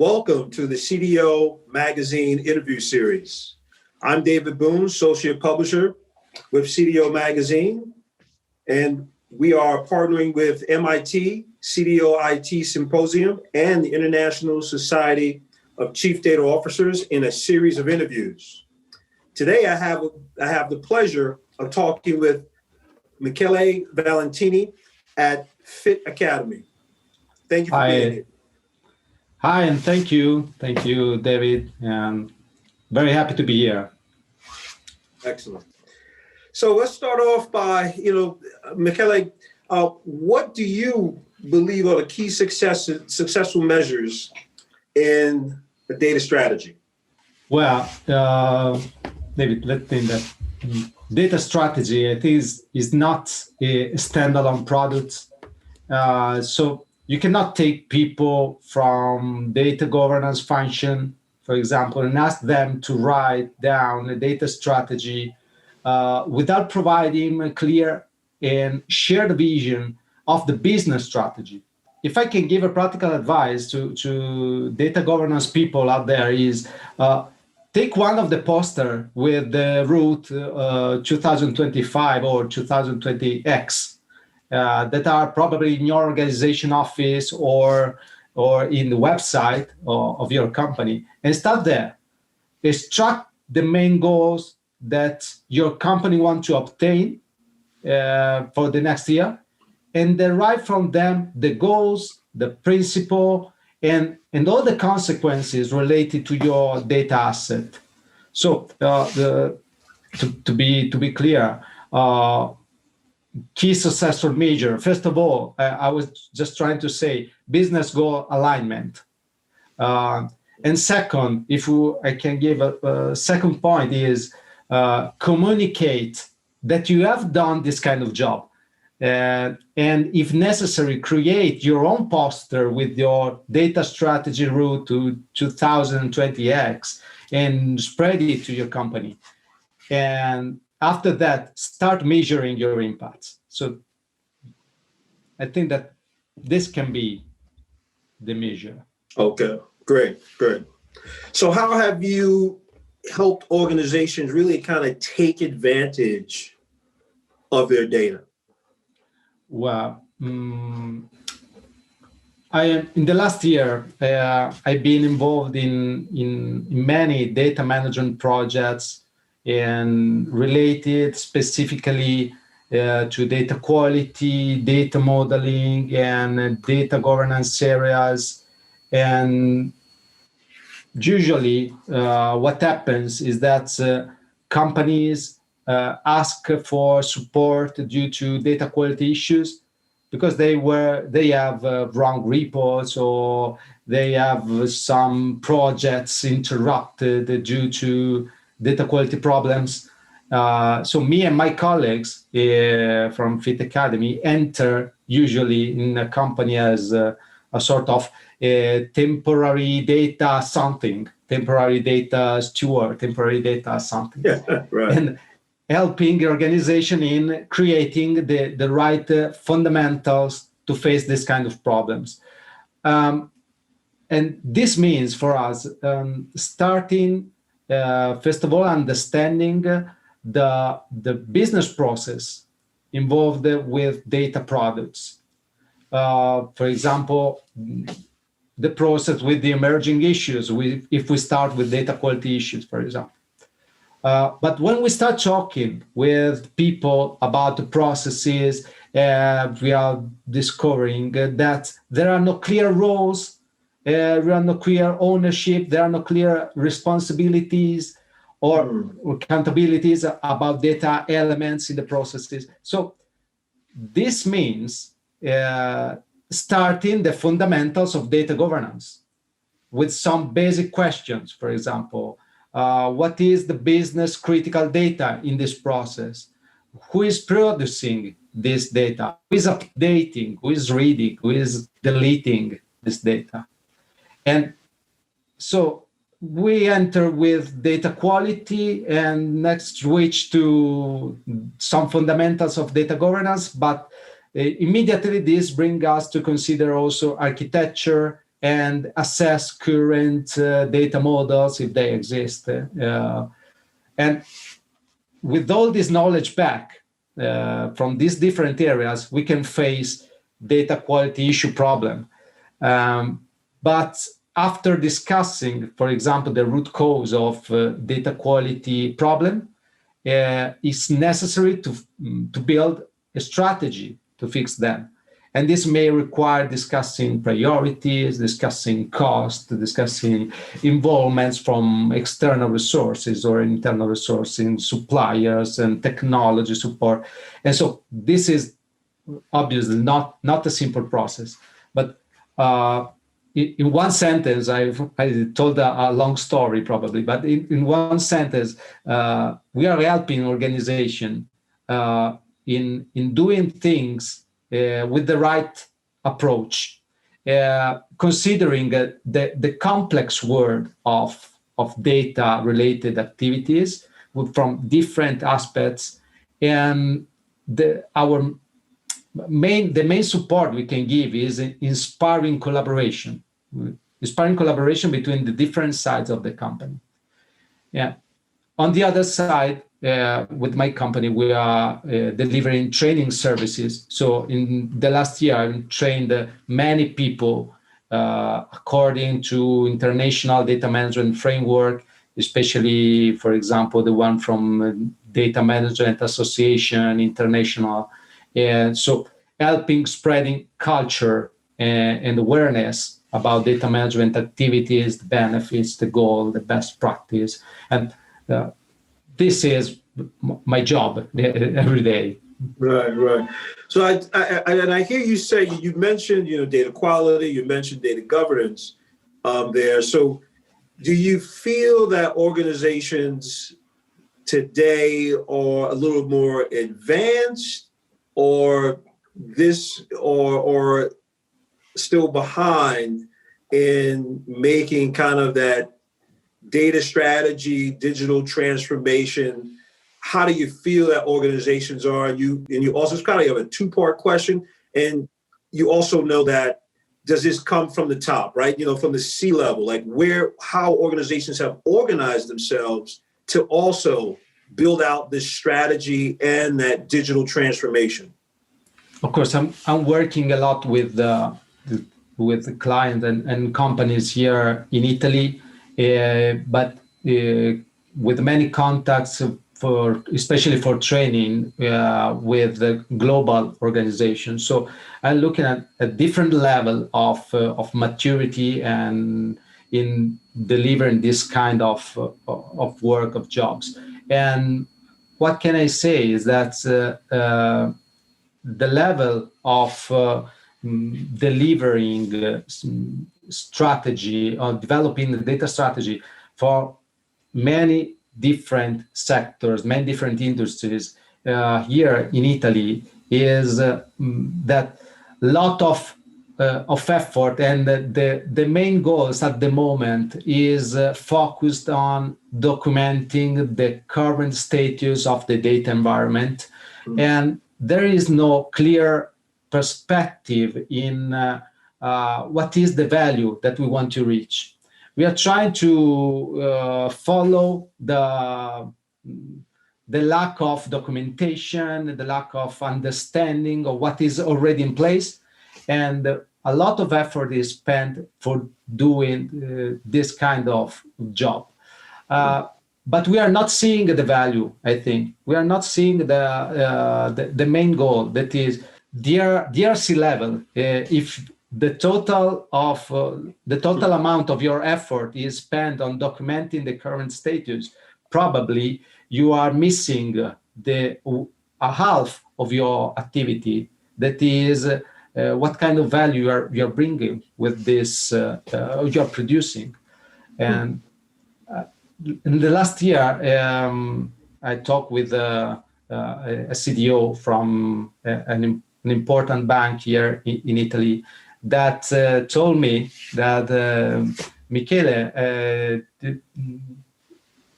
Welcome to the CDO Magazine interview series. I'm David Boone, Associate Publisher with CDO Magazine, and we are partnering with MIT, CDO IT Symposium, and the International Society of Chief Data Officers in a series of interviews. Today, I have the pleasure of talking with Michele Valentini at Fit Academy. Thank you for being here. Hi, and thank you. Thank you, David. Very happy to be here. Excellent. So let's start off by, Michele, what do you believe are the key successful measures in a data strategy? Well, David, let's think that data strategy, I think, is not a standalone product. So you cannot take people from data governance function, for example, and ask them to write down a data strategy without providing a clear and shared vision of the business strategy. If I can give a practical advice to data governance people out there is take one of the poster with the route 2025 or 2020X that are probably in your organization office or in the website of your company, and start there. Extract the main goals that your company wants to obtain for the next year, and derive from them the goals, the principle, and all the consequences related to your data asset. So to be clear, key successful measure. First of all, I was just trying to say business goal alignment. And second, I can give a second point is communicate that you have done this kind of job. And if necessary, create your own poster with your data strategy route to 2020X and spread it to your company. And after that, start measuring your impacts. So I think that this can be the measure. Okay, great. So how have you helped organizations really kind of take advantage of their data? Well, in the last year, I've been involved in many data management projects and related specifically to data quality, data modeling, and data governance areas. And usually what happens is that companies ask for support due to data quality issues because they have wrong reports or they have some projects interrupted due to data quality problems. So me and my colleagues from Fit Academy enter usually in a company as a sort of temporary data something, temporary data steward, temporary data something. Yeah, right. And helping the organization in creating the right fundamentals to face this kind of problems. And this means for us starting first of all, understanding the business process involved with data products. For example, the process with the emerging issues, if we start with data quality issues, for example. But when we start talking with people about the processes, we are discovering that there are no clear roles, there are no clear ownership, there are no clear responsibilities or accountabilities about data elements in the processes. So this means starting the fundamentals of data governance with some basic questions. For example, what is the business critical data in this process? Who is producing this data? Who is updating? Who is reading? Who is deleting this data? And so we enter with data quality and next switch to some fundamentals of data governance, but immediately this brings us to consider also architecture, and assess current data models if they exist. And with all this knowledge back from these different areas, we can face data quality issue problem. But after discussing, for example, the root cause of data quality problem, it's necessary to build a strategy to fix them. And this may require discussing priorities, discussing cost, discussing involvements from external resources or internal resources, suppliers and technology support. And so this is obviously not a simple process. But in one sentence, I told a long story probably, but in one sentence, we are helping organization in doing things with the right approach, considering the complex world of data-related activities from different aspects, and the main support we can give is inspiring collaboration between the different sides of the company. Yeah. On the other side, with my company, we are delivering training services. So in the last year, I've trained many people according to international data management framework, especially, for example, the one from Data Management Association International. And so helping spreading culture and awareness about data management activities, the benefits, the goal, the best practice. And this is my job every day. Right. So I hear you say, you mentioned, data quality, you mentioned data governance there. So do you feel that organizations today are a little more advanced, or still behind in making kind of that data strategy, digital transformation? How do you feel that organizations are? And you also, it's kind of a two-part question. And you also know that, does this come from the top, right? From the C-level, like how organizations have organized themselves to also build out this strategy and that digital transformation? Of course, I'm working a lot with the clients and companies here in Italy, but with many contacts especially for training with the global organizations. So I'm looking at a different level of maturity and in delivering this kind of work, of jobs. And what can I say is that the level of delivering strategy or developing the data strategy for many different sectors, many different industries here in Italy is that lot of effort, and the main goals at the moment is focused on documenting the current status of the data environment. Mm-hmm. And there is no clear perspective in what is the value that we want to reach. We are trying to follow the lack of documentation, the lack of understanding of what is already in place, and a lot of effort is spent for doing this kind of job. But we are not seeing the value, I think. We are not seeing the main goal, that is dear C-level. If the total amount of your effort is spent on documenting the current status, probably you are missing a half of your activity. That is what kind of value you're bringing with this you're producing. And in the last year, I talked with a CDO from an important bank here in Italy that told me that Michele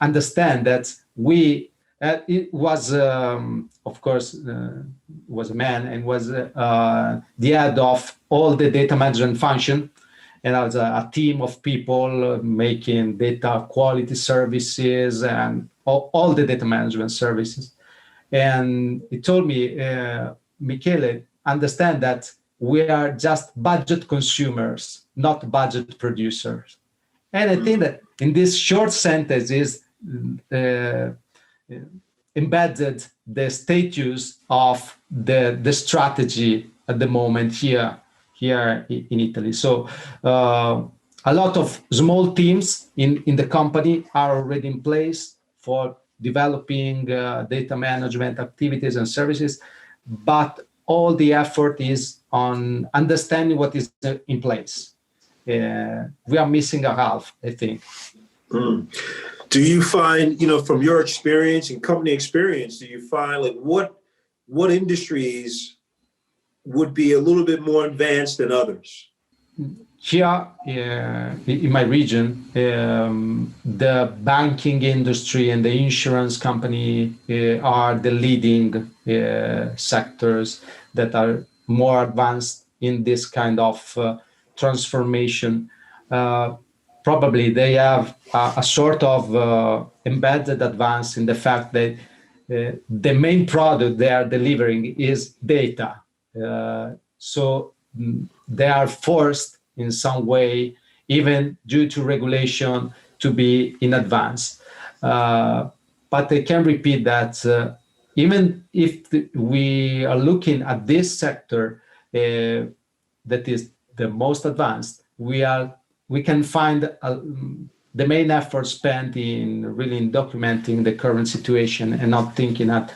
understand that it was of course was a man and was the head of all the data management function and as a team of people making data quality services and all the data management services. And he told me, Michele, understand that we are just budget consumers, not budget producers. And I think that in this short sentence is embedded the status of the strategy at the moment here in Italy. So a lot of small teams in the company are already in place for developing data management activities and services, but all the effort is on understanding what is in place. We are missing a half, I think. Mm. Do you find, from your experience and company experience, do you find like what industries would be a little bit more advanced than others? Here in my region, the banking industry and the insurance company are the leading sectors that are more advanced in this kind of transformation. Probably they have a sort of embedded advance in the fact that the main product they are delivering is data. So they are forced in some way, even due to regulation, to be in advance. But I can repeat that even if we are looking at this sector that is the most advanced, we can find the main effort spent in really documenting the current situation and not thinking that,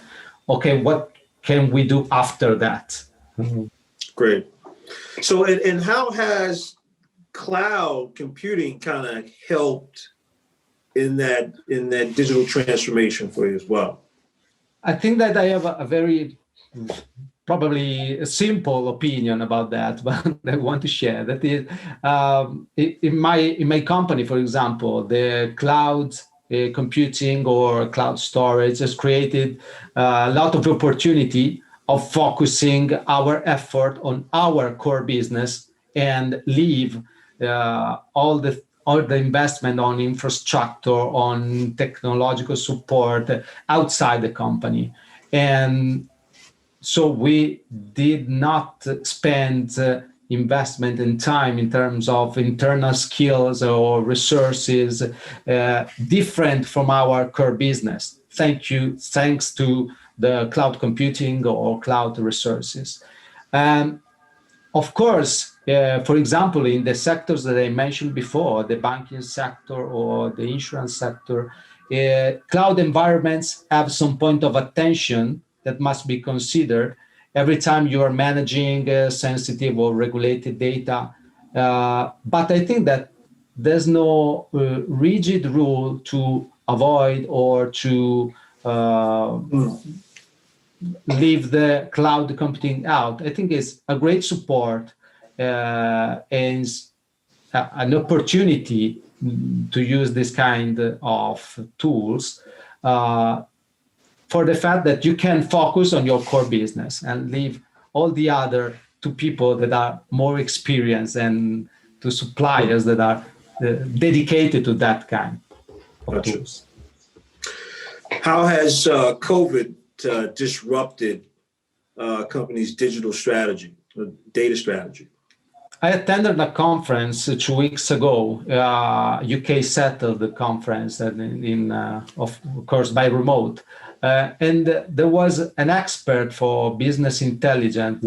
okay, what can we do after that? Great. So, and how has cloud computing kind of helped in that digital transformation for you as well? I think that I have a very probably a simple opinion about that, but I want to share that is in my company, for example, the cloud computing or cloud storage has created a lot of opportunity of focusing our effort on our core business and leave all the investment on infrastructure, on technological support outside the company. And so we did not spend investment in time in terms of internal skills or resources different from our core business. Thanks to the cloud computing or cloud resources. Of course, for example, in the sectors that I mentioned before, the banking sector or the insurance sector, cloud environments have some point of attention that must be considered every time you are managing sensitive or regulated data. But I think that there's no rigid rule to avoid or to leave the cloud computing out. I think it's a great support and an opportunity to use this kind of tools for the fact that you can focus on your core business and leave all the other to people that are more experienced and to suppliers that are dedicated to that kind of tools. How has COVID disrupted companies' digital strategy, data strategy? I attended a conference 2 weeks ago. UK settled the conference, of course, by remote. And there was an expert for business intelligence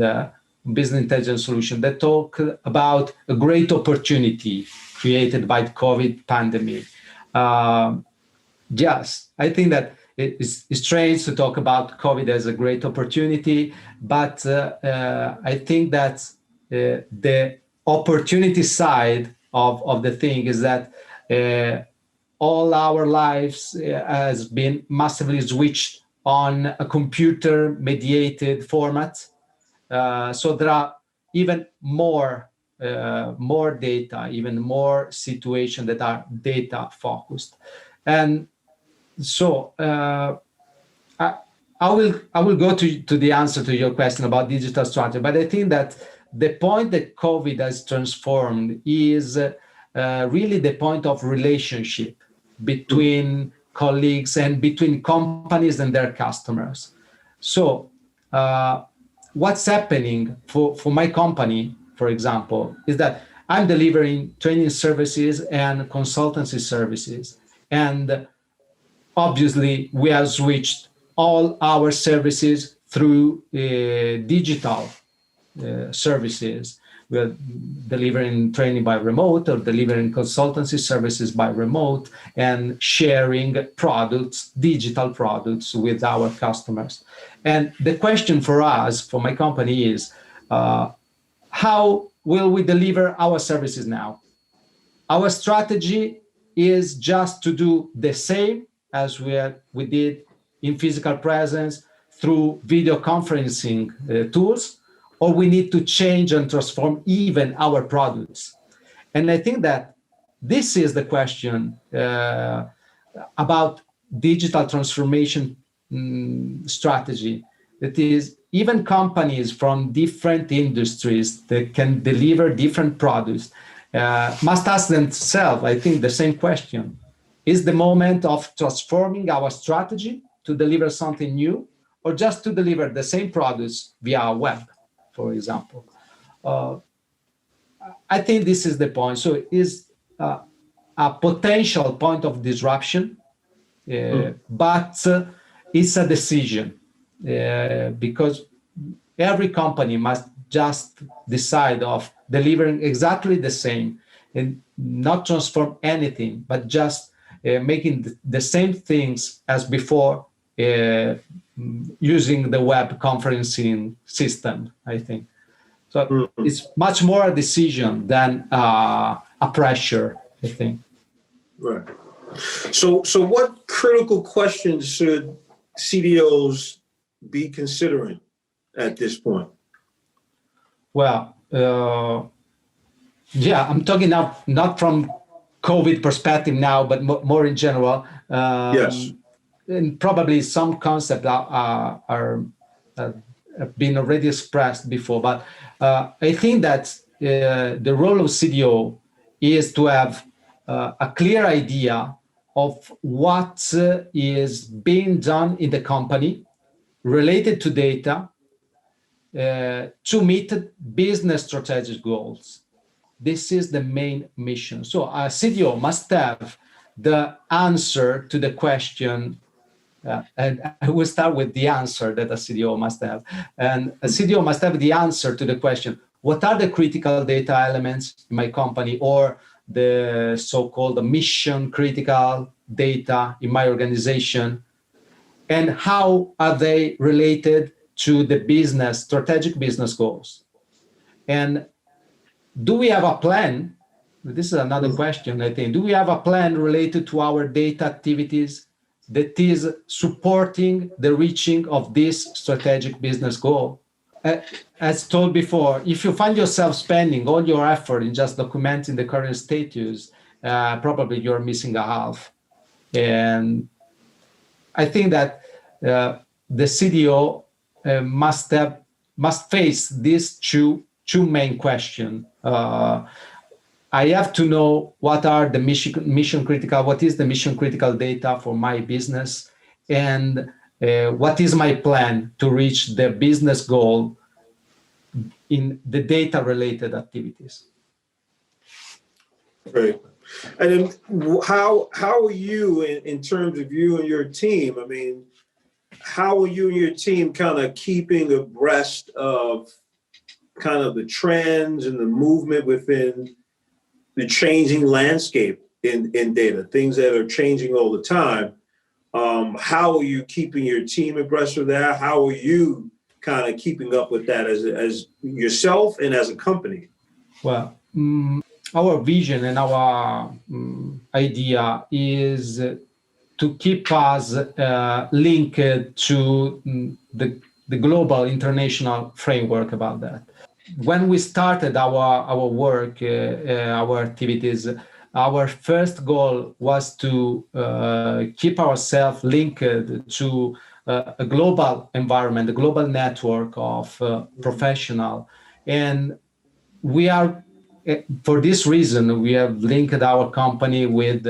solution that talked about a great opportunity created by the COVID pandemic. Yes, I think that it's strange to talk about COVID as a great opportunity, but I think that the opportunity side of the thing is that all our lives has been massively switched on a computer mediated format. So there are even more data, even more situations that are data focused. And so I will go to the answer to your question about digital strategy, but I think that the point that COVID has transformed is really the point of relationship between colleagues and between companies and their customers. So what's happening for my company, for example, is that I'm delivering training services and consultancy services. And obviously, we have switched all our services through digital services. We're delivering training by remote or delivering consultancy services by remote and sharing products, digital products with our customers. And the question for us, for my company is, how will we deliver our services now? Our strategy is just to do the same as we did in physical presence through video conferencing tools, or we need to change and transform even our products. And I think that this is the question about digital transformation strategy. That is, even companies from different industries that can deliver different products must ask themselves, I think, the same question. Is the moment of transforming our strategy to deliver something new, or just to deliver the same products via web, for example? I think this is the point. So it is a potential point of disruption, but it's a decision because every company must just decide of delivering exactly the same and not transform anything, but just making the same things as before using the web conferencing system, I think. So it's much more a decision than a pressure, I think. Right. So what critical questions should CDOs be considering at this point? Well, I'm talking now not from COVID perspective now, but more in general. Yes. And probably some concepts are have been already expressed before, but I think that the role of CDO is to have a clear idea of what is being done in the company related to data to meet business strategic goals. This is the main mission. So a CDO must have the answer to the question, and I will start with the answer that a CDO must have. And a CDO must have the answer to the question, what are the critical data elements in my company, or the so-called mission critical data in my organization, and how are they related to the business, strategic business goals? And do we have a plan? This is another question, I think. Do we have a plan related to our data activities that is supporting the reaching of this strategic business goal? As told before, if you find yourself spending all your effort in just documenting the current status, probably you're missing a half. And I think that the CDO must face these two main questions. I have to know what are the mission critical, what is the mission critical data for my business, and what is my plan to reach the business goal in the data related activities. Great. And then how are you in terms of you and your team? I mean, how are you and your team kind of keeping abreast of kind of the trends and the movement within the changing landscape in data, things that are changing all the time? How are you keeping your team abreast of that? How are you kind of keeping up with that as yourself and as a company? Well, our vision and our idea is to keep us linked to the global international framework about that. When we started our work, our activities, our first goal was to keep ourselves linked to a global environment, a global network of professionals. And we are, for this reason, we have linked our company with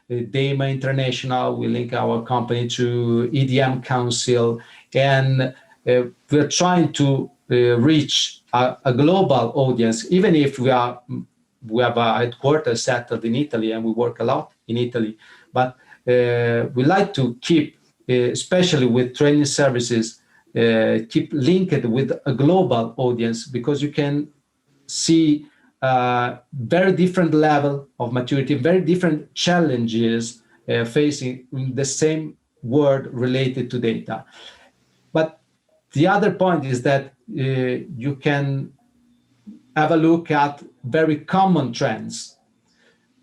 DEMA International. We link our company to EDM Council, and we're trying to reach a global audience, even if we have a headquarters settled in Italy and we work a lot in Italy. But we like to keep, especially with training services, keep linked with a global audience, because you can see very different level of maturity, very different challenges facing in the same world related to data. But the other point is that you can have a look at very common trends.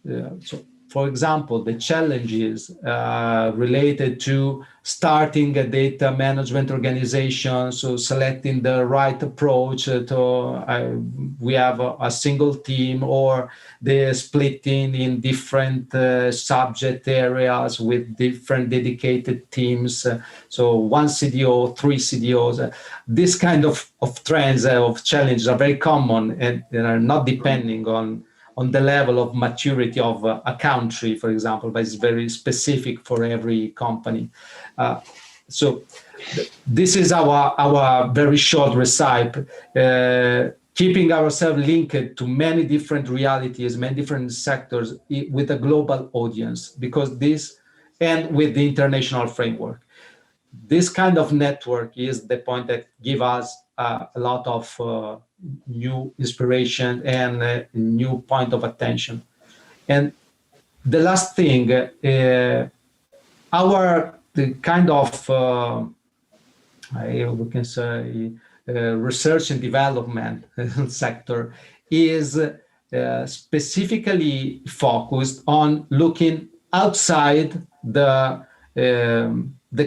So, for example, the challenges related to starting a data management organization, so selecting the right approach we have a single team, or the splitting in different subject areas with different dedicated teams. So one CDO, three CDOs. This kind of trends, of challenges are very common, and they are not depending on the level of maturity of a country, for example, but it's very specific for every company. So this is our very short recipe, keeping ourselves linked to many different realities, many different sectors with a global audience, because this, and with the international framework. This kind of network is the point that give us a lot of new inspiration and a new point of attention. And the last thing, the kind of we can say research and development sector is specifically focused on looking outside the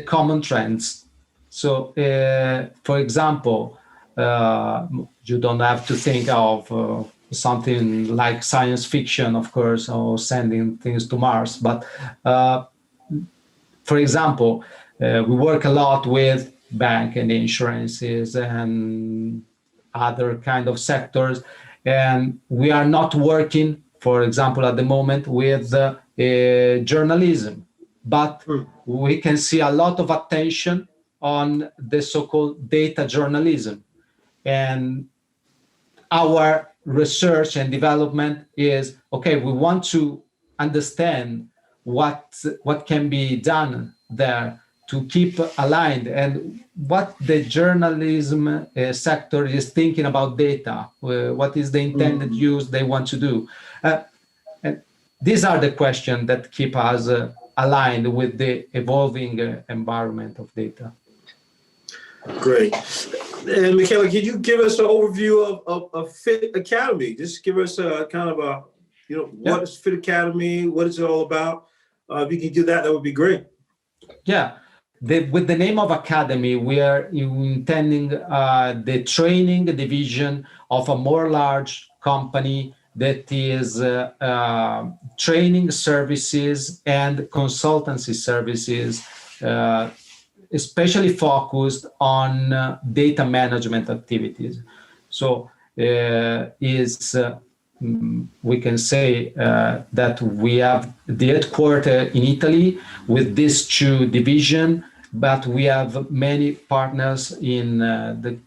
common trends. So, for example, you don't have to think of something like science fiction, of course, or sending things to Mars. But for example, we work a lot with bank and insurances and other kind of sectors, and we are not working, for example, at the moment with journalism, but we can see a lot of attention on the so-called data journalism. And our research and development is, okay, we want to understand what can be done there to keep aligned, and what the journalism sector is thinking about data, what is the intended use they want to do. And these are the questions that keep us aligned with the evolving environment of data. Great. And Michele, can you give us an overview of Fit Academy? Just give us a kind of a, what is Fit Academy? What is it all about? If you can do that, that would be great. Yeah. With the name of Academy, we are intending the training division of a more large company that is training services and consultancy services, especially focused on data management activities. So we can say that we have the headquarters in Italy with these two divisions, but we have many partners in the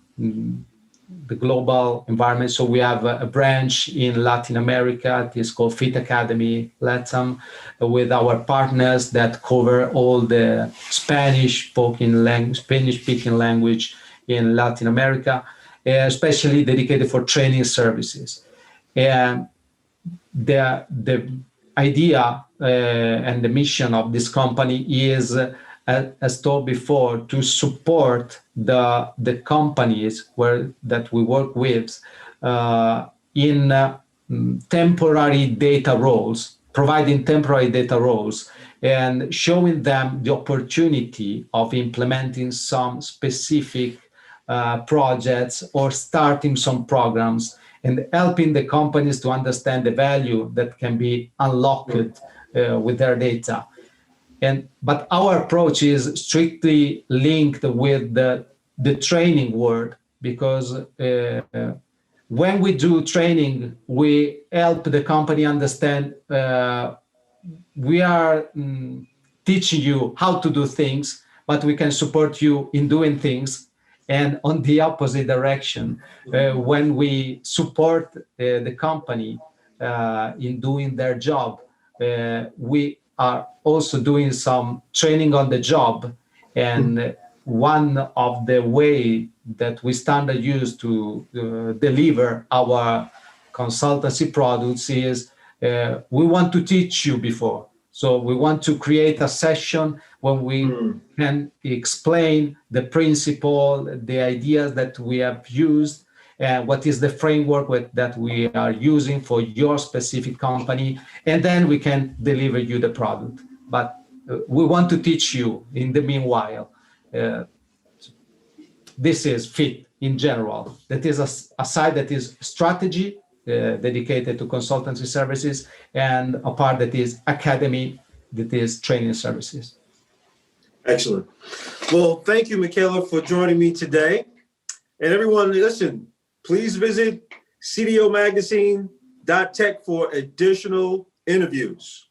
global environment. So we have a branch in Latin America. It is called Fit Academy LATAM, with our partners that cover all the Spanish-speaking language in Latin America, especially dedicated for training services. And the idea and the mission of this company is, as told before, to support the companies that we work with in temporary data roles, providing temporary data roles, and showing them the opportunity of implementing some specific projects or starting some programs, and helping the companies to understand the value that can be unlocked with their data. But our approach is strictly linked with the training world, because when we do training, we help the company understand we are teaching you how to do things, but we can support you in doing things. And on the opposite direction, when we support the company in doing their job, we are also doing some training on the job. And one of the way that we standard use to deliver our consultancy products is we want to teach you before. So we want to create a session when we can explain the principle, the ideas that we have used, what is the framework that we are using for your specific company, and then we can deliver you the product. But we want to teach you in the meanwhile. This is FIT in general. That is a side that is strategy, dedicated to consultancy services, and a part that is academy, that is training services. Excellent. Well, thank you, Michele, for joining me today. And everyone, listen, please visit cdomagazine.tech for additional interviews.